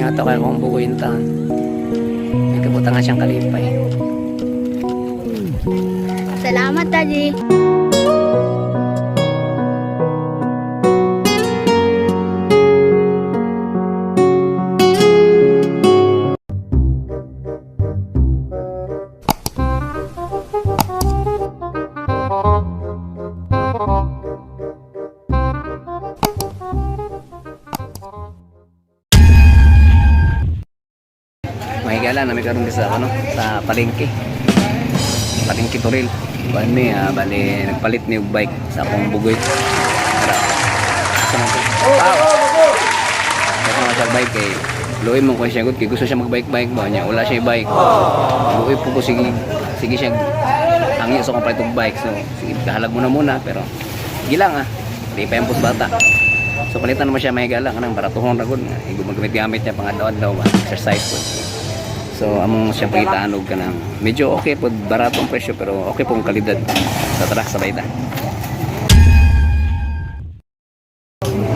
Ingat ako kung bukuin taon. May kabutangan siyang kalipay. Salamat, Daddy. Mahigala na may karoon sa ano, sa palengke. Palengke Toril. Kuan mi bali nagpalit ni og bike sa akong bugoy. Tara. Sama ko. Ako sa bike kay luoy mo ko siya gud kay gusto siya magbike-bike ba niya. Wala siya bike. Luoy po ko sige siya angyo sa kong palit og bike. So sige kahalag muna pero gilang di pa yung bata. So palitan mo siya mahigala kanang baratuhon ra gud nga gumagamit niya pang-adlaw ba exercise po. So among siya pagitaan og kanang medyo okay po baratong presyo pero okay pong kalidad. So tara sabay ta.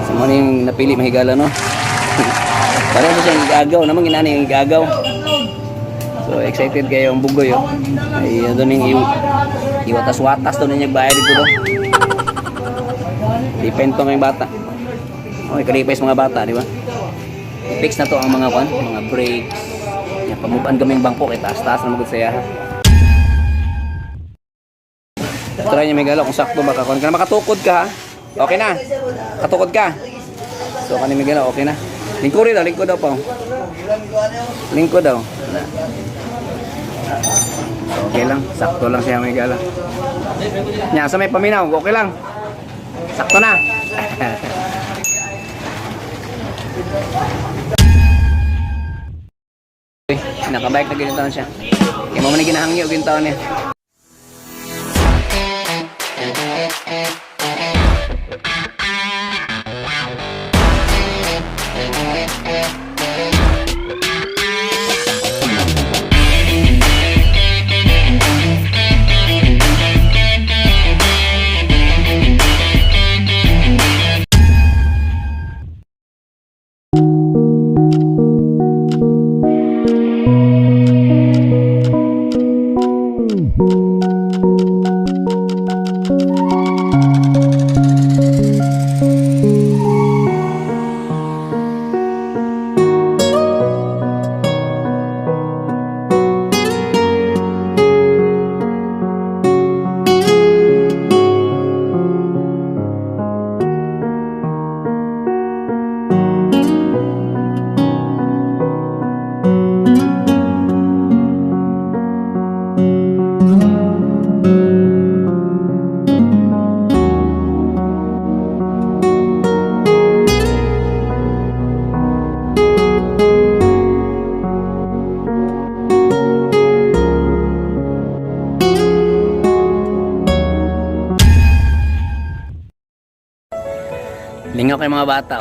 So mo ning napili mahigala no. Para mo siyang igagaw namang ginani yung igagaw. So excited kayo ang bugoy ay ano ning iwatas-watas to niya bayad dito do. Depende to ng bata. Okay, kalipay sa mga bata, di ba? Fix na to ang mga mga brakes. Yan, pamupan kaming bangko kay taas-taas na magud saya. Try niya Miguel kung sakto ba ka. Kung makatukod ka, okay na. Katukod ka. So kani Miguel, okay na. Lingkod daw pa. Lingkod daw. So, okay lang, sakto lang siya Miguel. Nya sa may paminaw, okay lang. Sakto na. Nakabike na ginitaon siya. Kaya mo man ginahangyo ginitaon niya. Lingaw kay mga bata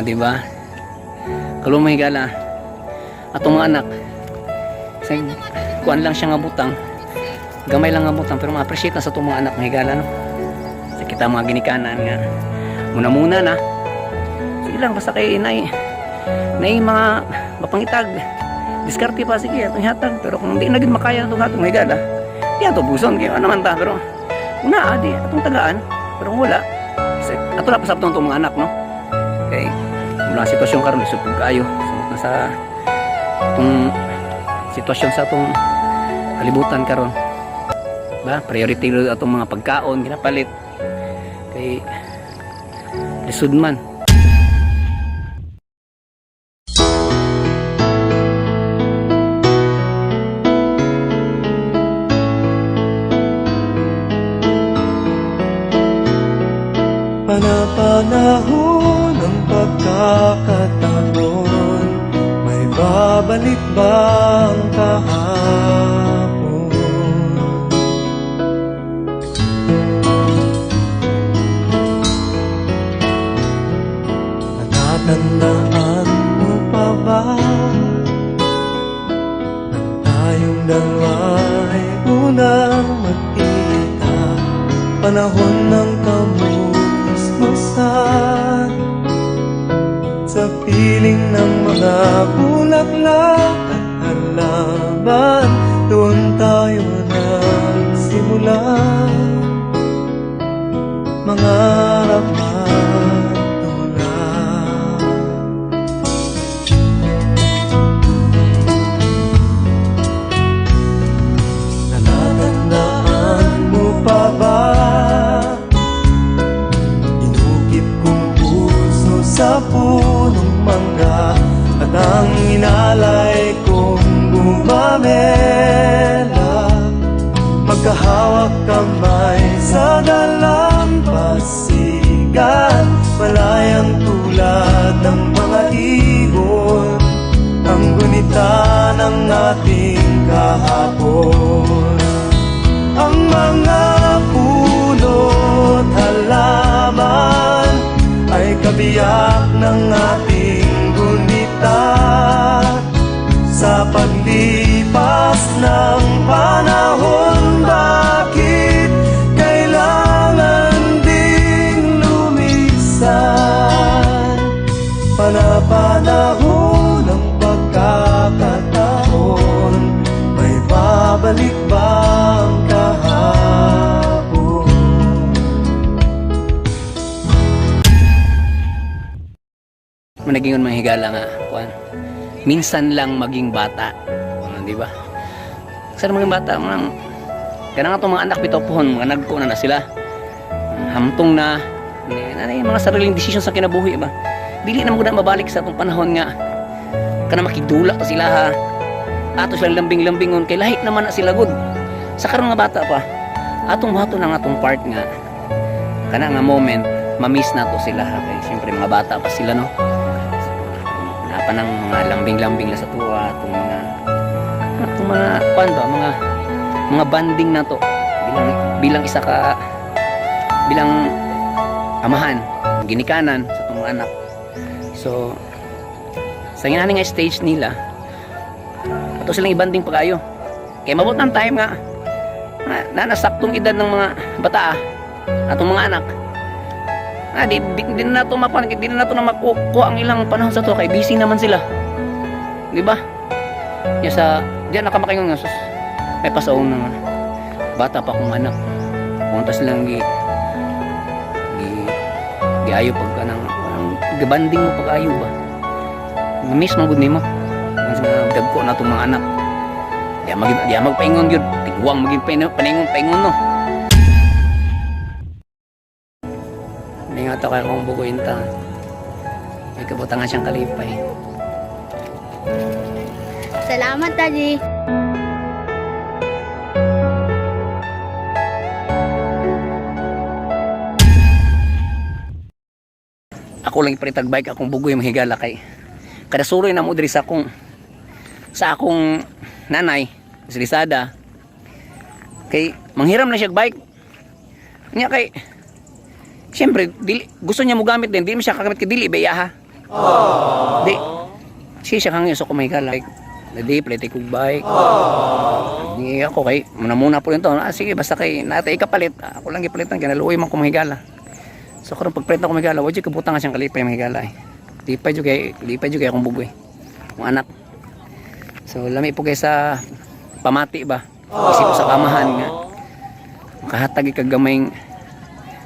di ba? Kalumay gala. Atong mga anak. Say kuan lang siya nga butang. Gamay lang nga butang pero ma-appreciate na sa atong mga anak nga higala no. Sa kita mga ginikanan nga muna na. Sige lang basta kay nay mga mapangitag. Diskarte pa sige atong hatag pero kung hindi na gid makaya atong hatag higala. Di ato buson kay ano man ta pero una adi atong tagaan pero wala. Ato na pasabot ng mga anak no. Okay. Mula sitwasyon karon isupog kaayo. So nasa itong sitwasyon sa atong kalibutan karon. Ba, priority atong mga pagkaon ginapalit. Kay lisod man. Panapanahon ng pagkakataon, may babalik bang kahapon? Natatandaan mo pa ba nang tayong dalawa'y unang magkita? Panahon ng kamusmusan, sa piling ng mga bulaklak at halaman, doon tayo nagsimula mangarap at tulad. Natatandaan mo pa ba sa punong mangga at ang inalay kong gumamela, magkahawak kamay sa dalampasigan, malayang tulad ng mga ibon, ang gunita ng ating kahapon. Ang mga puno't halaman ay kabiyak ng ating gunita, sa paglipas ng panahon. Bakit kailangan ding lumisan? Panapanahon ng pagkakataon, may babalik bang kahapon? Managingon mga higala nga, kuan. Minsan lang maging bata. Di ba? Sa maging bata, kaya nga itong mga anak bitopohon, mga nagko na sila. Hamtong na, yung mga sariling desisyon sa kinabuhi ba? Dili na mo na mabalik sa itong panahon nga. Kana makidula pa sila ha. Ato silang lambing-lambingon, kay lahit naman na sila good. Sa karon nga bata pa, atong hato na nga itong part nga. Kana nga moment, mamiss na to sila ha. Kaya siyempre mga bata pa sila no. Pa ng mga lambing-lambing na sa tuwa, itong mga kuan ba, mga banding na to bilang isa ka, bilang amahan, ginikanan sa itong mga anak. So sa ginani nga stage nila, ato silang ibanding pag-ayo, kaya mabot ng time nga na nasaktong edad ng mga bata atong mga anak. Di na nato mapan, di na nato na makukuha ang ilang panahon sa to, kay busy naman sila. Di ba? Diyan nakamakingon nga sus. May pasaon na bata pa kong anak. Puntas lang ayo pag kanang gabanding mo pag ayo ba. Miss man gud nimo. Mas dagko na tong mga anak. Di magpaingon gyud, tiguang maging paningon no. Nga ito kaya kong bukuin ta. May kabutangan siyang kalipay. Salamat, Daddy. Ako lang iparitag bike akong bugoy mahigala kay kada suroy na mo diri sa akong nanay sa Lisada. Kay manghiram na siya bike. Nya kay siyempre, gusto niya mo gamit din. Di mo siya kagamit kay dili, baya ha? Di. Siya kang so kumahigala. Like, di, plate kong bike. Di ako kay, muna po rin to. Sige, basta kay, natay kapalit. Ako lang ipalitan, kaya naluoy man kumahigala. So, karong pagpalit na kumahigala, wadyo kabutang nga siyang kalipay mahigala eh. Di pa dyo kaya akong bugoy. Kung anak. So, lami po kayo sa pamati ba? Kasi po sa kamahan nga. Makahatag ikagamay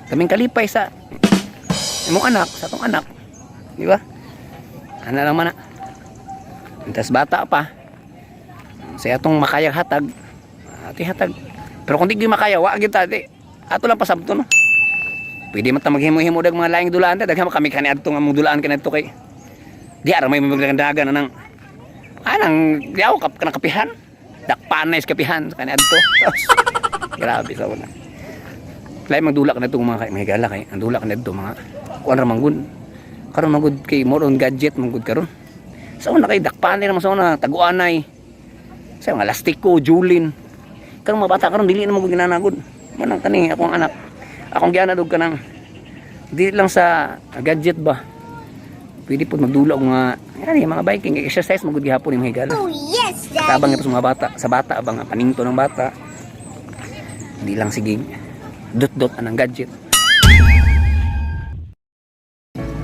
kaming kalipay sa imong anak, sa atong anak, di ba? Ano lang man na. Tas bata pa. Sa atong makayang hatag, ati hatag. Pero kung di gyud makaya, wa gyud tadi. Ato lang pasabto no. Pwede man ta maghimo-himo dag mga laing dulaan ta, daghan kami kani adto nga mong dulaan kanadto kay. Di ara may magdagan nang anang diaw kap kanang kapihan. Dakpan na is kapihan kani adto. Grabe sa una. Lain magdulak na itong mga higala kay ang dulak na ito mga kuan ra manggod. Karon manggod kay more on gadget manggod karon. Sa una kay dakpan naman sa una taguanay. Sa mga lastiko, julin. Karong mga bata karon dili na manggod ginanagod. Manang kani akong anak. Akong gianadog kanang dili lang sa gadget ba. Pwede po magdulak nga yan mga biking exercise manggod gihapon yung higala. Oh, yes, Tabang ito sa mga bata, sa bata abang paninto ng bata. Hindi lang sige dot-dot anang gadget.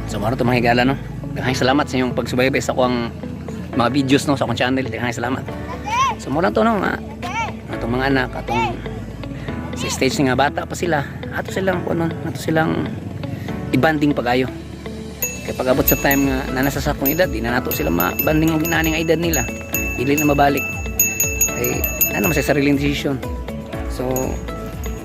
So maro to mga higala no. Daghang salamat sa inyong pagsubaybay sa akong mga videos no sa akong channel. Daghang salamat. So mo lang to no nga atong mga anak atong sa stage nga bata pa sila. Ato silang kuno, ato silang i-banding pagayo. Kaya pag abot sa time nga na nasa sakong edad, di na nato sila ma-banding ang ginaning edad nila. Dili na mabalik. Ay ano naman sa sariling decision. So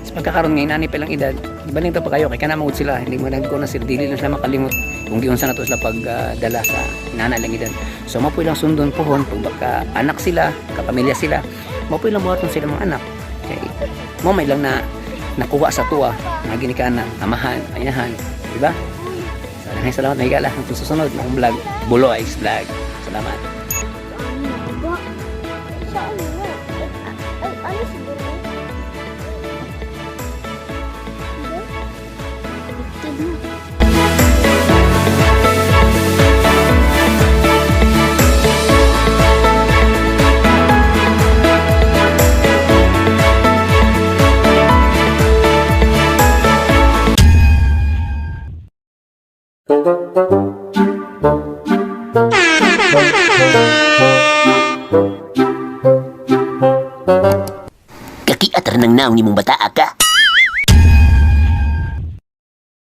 sa pagkakaroon ngayon ani pa lang edad, ibaling to pa kayo kay kana magud sila, hindi mo nagko na sila, dili lang sila makalimot kung giunsa nato sila pagdala sa nanay lang edad. So mapoy lang sundon pohon kung baka anak sila, kapamilya sila, mapoy lang buhaton sila mga anak. Kay mo may lang na nakuha sa tuwa, nga ginikanan, amahan, ayahan, di ba? So daghang salamat na higala ang susunod na akong vlog, Bulo Ice Vlog. Salamat. Saan na? Ay, ano siguro? Kakiatar ng naong ni mong bata ka.